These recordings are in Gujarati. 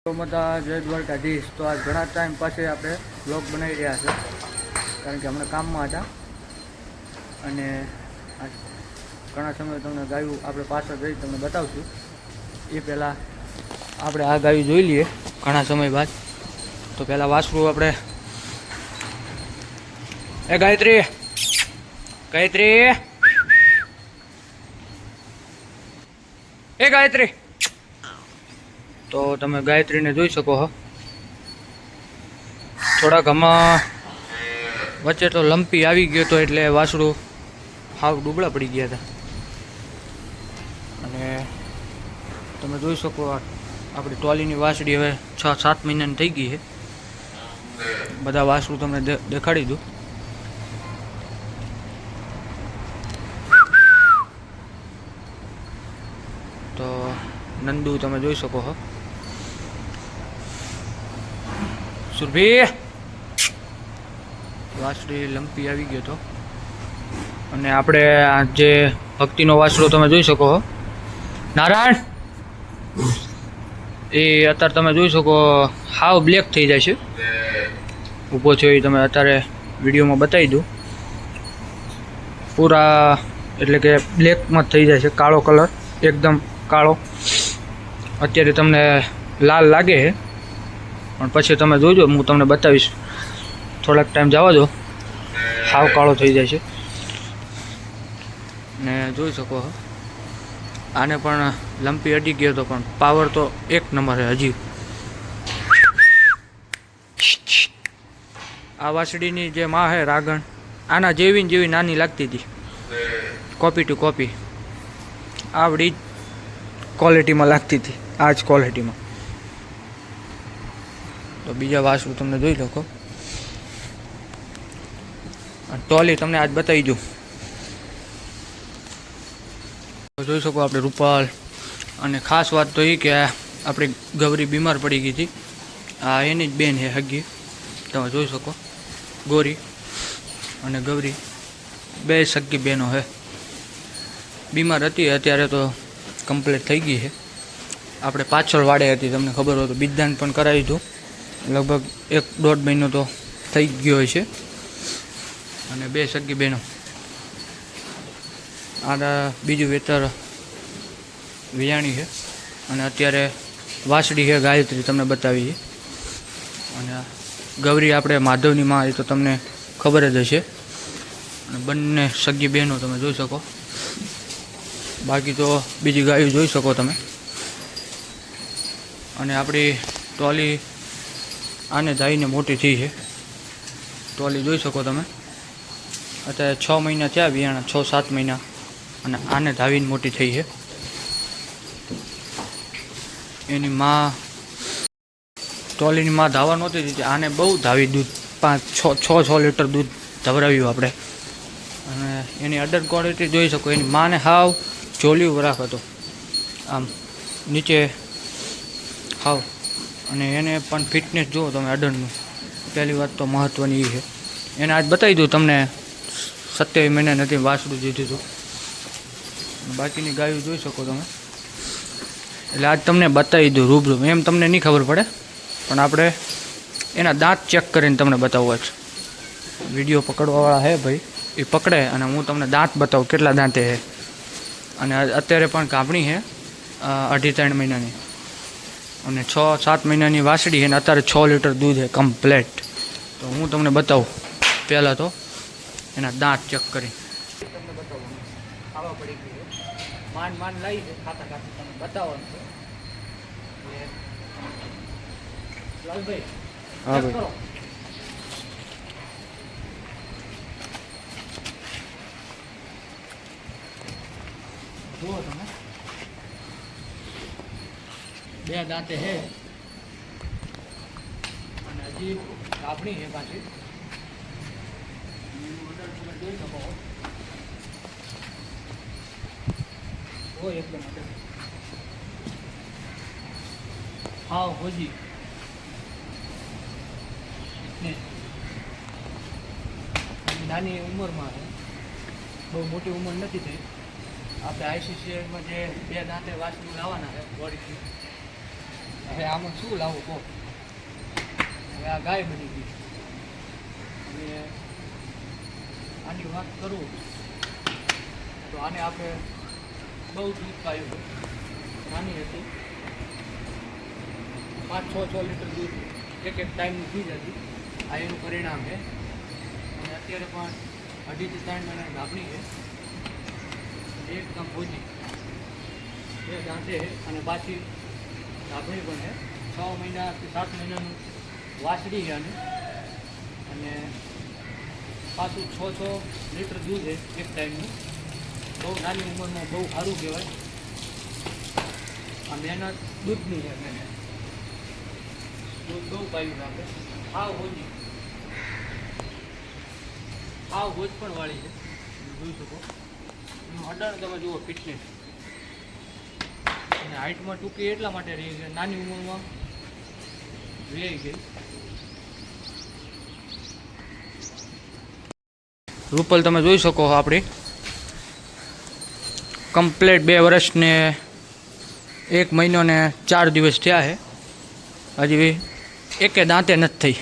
બધા જય દ્વારકાધીશ. તો આજ ઘણા ટાઈમ પછી આપણે બ્લોગ બનાવી રહ્યા છે, કારણ કે હમણાં કામમાં હતા અને આજ ઘણા સમય તમને ગાયું આપણે પાછળ જઈ તમને બતાવશું. એ પહેલાં આપણે આ ગાયું જોઈ લઈએ ઘણા સમય બાદ. તો પહેલાં વાસરું આપણે ગાયત્રી ગાયત્રી તો તમે ગાયત્રીને જોઈ શકો છો. થોડાક હમણાં વચ્ચે તો લંપી આવી ગયો હતો, એટલે વાસળું હાવ ડૂબળા પડી ગયા હતા. અને તમે જોઈ શકો આપણી ટોલીની વાસળી હવે 6-7 મહિનાની થઈ ગઈ છે. બધા વાસળું તમને દેખાડી દઉં. તો નંદુ તમે જોઈ શકો છો. સુરભી વાસળી લંપી આવી ગયો હતો. અને આપણે આ જે ભક્તિનો વાસળો તમે જોઈ શકો છો, નારાયણ, એ અત્યારે તમે જોઈ શકો હાવ બ્લેક થઈ જાય છે. ઊભો છે એ તમે અત્યારે વિડીયોમાં બતાવી દઉં. પૂરા એટલે કે બ્લેકમાં જ થઈ જાય છે, કાળો કલર, એકદમ કાળો. અત્યારે તમને લાલ લાગે છે, પણ પછી તમે જોજો, હું તમને બતાવીશ. થોડાક ટાઈમ જવા દો, હાવ કાળો થઈ જાય છે. ને જોઈ શકો છો આને પણ લંપી અડી ગયો હતો, પણ પાવર તો એક નંબર છે હજી. આ વાસળીની જે માં છે રાગણ, આના જેવી નાની લાગતી હતી, કોપી ટુ કોપી. આવડી ક્વોલિટીમાં લાગતી હતી, આ જ ક્વોલિટીમાં. તો બીજા વાસળું તમને જોઈ લો. ટોલી તમને આજ બતાવી દઉં. જોઈ શકો આપણે રૂપાલ. અને ખાસ વાત તો એ કે આપણી ગૌરી બીમાર પડી ગઈ હતી. આ એની જ બેન છે હગી, તમે જોઈ શકો. ગોરી અને ગૌરી બે સગી બહેનો છે. બીમાર હતી, અત્યારે તો કમ્પ્લીટ થઈ ગઈ છે. આપણે પાછળ વાડે હતી, તમને ખબર હોય તો બીજદાન પણ કરાવી દીધું. લગભગ 1-1.5 મહિનો તો થઈ ગયો છે. અને બે સગી બહેનો. આ બીજું વેતર વિયાણી છે. અને અત્યારે વાસળી છે ગાયત્રી, તમને બતાવી છે. અને ગૌરી આપણે માધવની માં, એ તો તમને ખબર જ હશે. અને બંને સગી બહેનો તમે જોઈ શકો. બાકી તો બીજી ગાયો જોઈ શકો તમે. અને આપણી ટોલી આને ધાઈને મોટી થઈ છે. ટોલી જોઈ શકો તમે. અત્યારે 6 મહિના થયા વિયાણા, 6-7 મહિના. અને આને ધાવીને મોટી થઈ છે. એની માં, ટોલીની માં ધાવા નહોતી દીધી, આને બહુ ધાવી દૂધ, 5-6 લીટર દૂધ ધવરાવ્યું આપણે. અને એની અડર ક્વોલિટી જોઈ શકો. એની માને હાવ જોલિયું વરાખ હતો, આમ નીચે હાવ. અને એને પણ ફિટનેસ જુઓ તમે અડરનું. પહેલી વાત તો મહત્ત્વની એ છે. એને આજ બતાવી દઉં તમને. 27 મહિના નથી વાસળું દીધું હતું. બાકીની ગાયો જોઈ શકો તમે. એટલે આજ તમને બતાવી દઉં રૂબરૂ. એમ તમને નહીં ખબર પડે, પણ આપણે એના દાંત ચેક કરીને તમને બતાવવા છે. વિડીયો પકડવાવાળા છે ભાઈ, એ પકડે અને હું તમને દાંત બતાવું કેટલા દાંતે છે. અને અત્યારે પણ ગાભણી છે 2.5-3 મહિનાની. અને 6-7 મહિનાની વાસળી છે. અને અત્યારે 6 લીટર દૂધ છે કમ્પ્લેટ. તો હું તમને બતાવું પહેલાં તો એના દાંત ચેક કરી તમને બતાવું. ખાવા પડી ગઈ છે, માંડ લાવી છે, ખાતા તમે બતાવવાનું છે. લાલભાઈ, હા ભાઈ, જુઓ તમે. 2 દાંતે છે. અને હજી ગાભણી છે પાછી. જોઈ શકો હોય એકદમ હાવ હોજી. નાની ઉંમરમાં છે, બહુ મોટી ઉંમર નથી થઈ. આપણે ICCમાં જે 2 દાંતે વાસળું લાવવાના છે બોડીથી, હવે આમાં શું લાવવું કહો. હવે આ ગાય બની ગઈ. હવે આની વાત કરું તો આને આપણે બહુ દૂધ પાયું નાની હતી 5-6 લીટર દૂધ એક ટાઈમનું પી જતી. આ એનું પરિણામ છે. અને અત્યારે પણ 2.5 થી 3 મહિનાની ગાભણી છે. એકદમ ભોજી એ દાંતે અને પાછી ગાભણી પણ છે. 6 મહિનાથી 7 મહિનાનું વાસળી છે આને. અને પાછું 6 લીટર દૂધ છે એક ટાઈમનું. બહુ નાની ઉંમરમાં બહુ સારું કહેવાય. આ મહેનત દૂધની છે. મહેનત દૂધ બહુ પાયું આપણે. હાવ હોજી હાવ હોજ પણ વાળી છે. જોઈ શકો એનું હડાણ તમે જુઓ ફિટનેસ. અને હાઇટમાં ટૂંકી એટલા માટે રહી છે નાની ઉંમરમાં વેઈ ગઈ. રૂપલ તમે જોઈ શકો આપણી કમ્પ્લેટ 2 વર્ષ ને 1 મહિનો ને 4 દિવસ થયા છે. હજી એકે દાંતે નથી થઈ.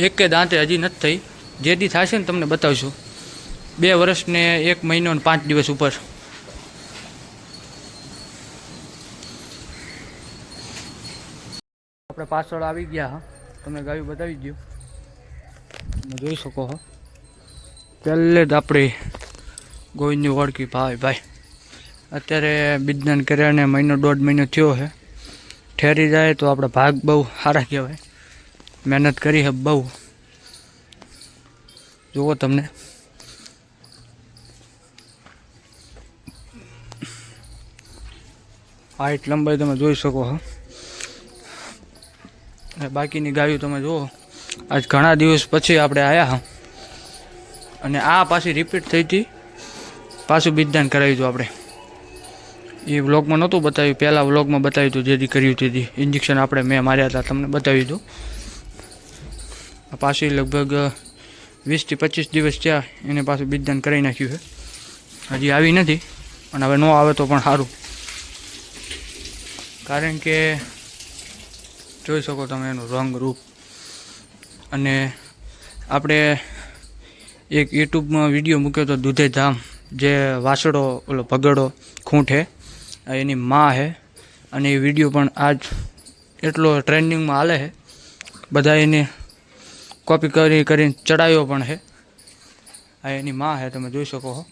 એકે દાંતે હજી નથી થઈ. જે દી થશે ને તમને બતાવશું. 2 વર્ષ ને 1 મહિનો ને 5 દિવસ ઉપર. આપણે પાછળ આવી ગયા હા. તમને ગાયું બતાવી દઉં. તમે જોઈ શકો છો પહેલે જ આપણી ગોવિંદની ઓળખી ભાઈ. અત્યારે બિઝનેસ કર્યાને 1.5 મહિનો થયો છે. ઠેરી જાય તો આપણે ભાગ બહુ સારા કહેવાય. મહેનત કરી છે બહુ. જુઓ તમને હાઈટ લંબાઈ તમે જોઈ શકો છો. અને બાકીની ગાયો તમે જુઓ. આજ ઘણા દિવસ પછી આપણે આવ્યા અને આ પાછી રિપીટ થઈ હતી. પાછું બીજદાન કરાવ્યું હતું આપણે. એ વ્લોગમાં નહોતું બતાવ્યું. પહેલાં વ્લોગમાં બતાવ્યું હતું જેથી કર્યું હતી. ઇન્જેક્શન આપણે મેં માર્યા હતા તમને બતાવ્યું હતું. પાછી લગભગ 20 થી 25 દિવસ થયા એને પાછું બીજદાન કરાવી નાખ્યું છે. હજી આવી નથી અને હવે ન આવે તો પણ સારું. કારણ કે જોઈ શકો તમે એનું રંગ રૂપ. અને આપણે એક યુટ્યુબમાં વિડીયો મૂક્યો હતો દૂધે ધામ. જે વાસડો ઓલો ભગડો ખૂંટ છે એની માં છે. અને એ વિડીયો પણ આજ એટલો ટ્રેન્ડિંગમાં હાલે છે. બધા એને કોપી કરીને ચડાવ્યો પણ છે. આ એની માં છે તમે જોઈ શકો છો.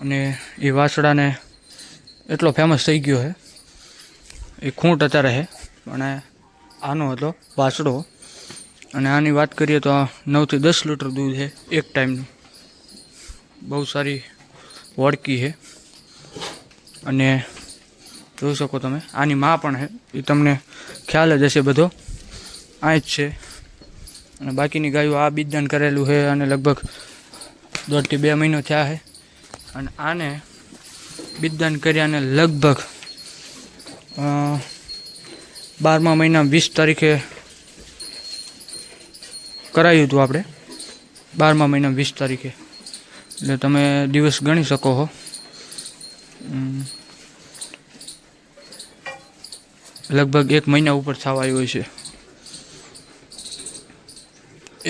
અને એ વાસડાને એટલો ફેમસ થઈ ગયો છે. એ ખૂંટ અત્યારે છે અને આનો હતો વાસડો. અને આની વાત કરીએ તો 9 થી 10 લીટર દૂધ છે એક ટાઈમનું. બહુ સારી વળકી છે. અને જોઈ શકો તમે આની માં પણ છે. એ તમને ખ્યાલ જ હશે બધો. આ જ છે. અને બાકીની ગાયો આ બીજદાન કરેલું છે અને લગભગ 1.5 થી 2 મહિનો થયા છે. અને આને બીજદાન કર્યાને લગભગ 12મા મહિના 20 તારીખે કરાવ્યું હતું આપણે. 12મા મહિના 20 તારીખે. એટલે તમે દિવસ ગણી શકો છો. લગભગ 1 મહિના ઉપર થવા આવ્યો છે.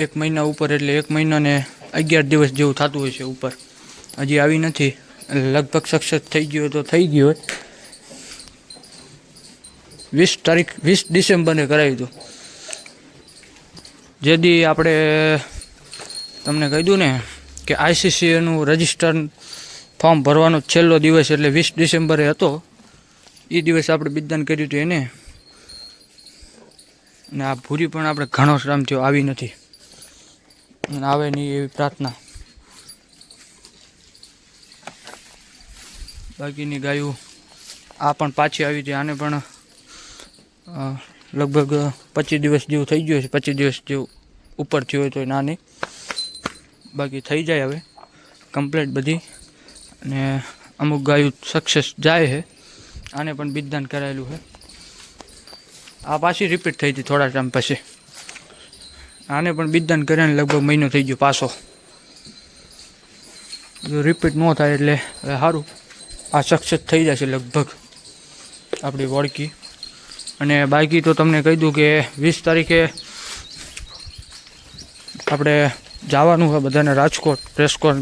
1 મહિના ઉપર એટલે 1 મહિના ને 11 દિવસ જેવું થતું હોય છે ઉપર. હજી આવી નથી. લગભગ સક્સેસ થઈ ગયો તો થઈ ગયો હોય. 20 ડિસેમ્બરને કરાવ્યું હતું. જે દી આપણે તમને કહી દઉં ને કે ICCનું રજિસ્ટર ફોર્મ ભરવાનો છેલ્લો દિવસ એટલે 20 ડિસેમ્બરે હતો. એ દિવસે આપણે બીજદાન કર્યું હતું એને. અને આ ભૂરી પણ આપણે ઘણો શ્રમ થયો આવી નથી. અને આવે નહીં એવી પ્રાર્થના. બાકીની ગાયું આ પણ પાછી આવી હતી. આને પણ લગભગ 25 દિવસ જેવું થઈ ગયું છે. 25 દિવસ જેવું ઉપર થયું હોય તો નાની. બાકી થઈ જાય હવે કમ્પ્લીટ બધી. અને અમુક ગાયું સક્સેસ જાય છે. આને પણ બીજદાન કરાયેલું છે. આ પાછી રિપીટ થઈ હતી થોડા ટાઈમ પછી. આને પણ બીજદાન કર્યાને લગભગ મહિનો થઈ ગયો પાછો. જો રિપીટ ન થાય એટલે હવે સારું. આ સક્સેસ થઈ જશે લગભગ. આપણી વળકી. અને બાકી તો તમને કહી દઉં કે 20 તારીખે આપણે જવાનું છે બધાને રાજકોટ રેસકોર્સ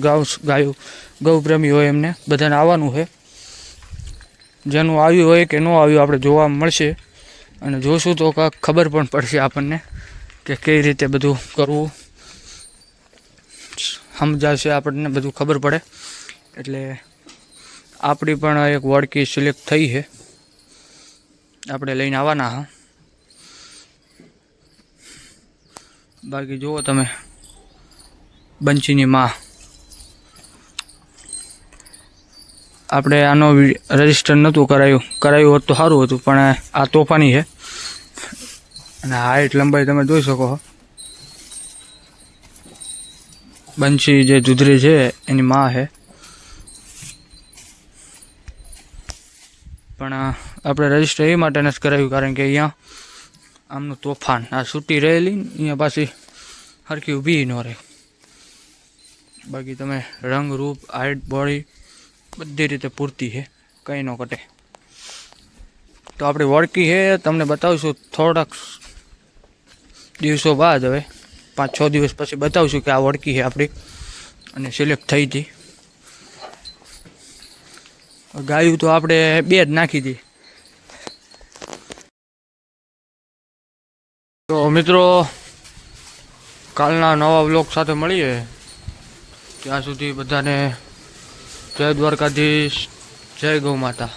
ગૌપ્રેમી હોય એમને બધાને આવવાનું છે. જેનું આવ્યું હોય કે ન આવ્યું આપણે જોવા મળશે અને જોશું તો કાંઈક ખબર પણ પડશે આપણને કે કઈ રીતે બધું કરવું સમજાશે આપણને બધું ખબર પડે. એટલે આપણી પણ એક વળકી સિલેક્ટ થઈ છે આપણે લઈને આવવાના હા. બાકી જુઓ તમે બંચીની માં આપણે આનો રજીસ્ટર નહોતું કરાયું હોત તો સારું હતું પણ આ તોફાની છે અને હાઈટ લંબાઈ તમે જોઈ શકો છો. બંચી જે દૂધરી છે એની માં છે પણ આપણે રજીસ્ટર એ માટે નથી કરાવ્યું કારણ કે અહીંયા આમનું તોફાન આ છૂટી રહેલી અહીંયા પાછી હરખી ઊભી ન રહે. બાકી તમે રંગ રૂપ હાઈટ બોડી બધી રીતે પૂરતી છે કંઈ ન ઘટે. તો આપણી વળકી છે તમને બતાવીશું થોડાક દિવસો બાદ હવે 5-6 દિવસ પછી બતાવશું કે આ વળકી છે આપણી અને સિલેક્ટ થઈ હતી. ગાયું તો આપણે 2 જ નાખી હતી. તો મિત્રો કાલના નવા વ્લોગ સાથે મળીએ ત્યાં સુધી બધાને જય દ્વારકાધીશ, જય ગૌ માતા.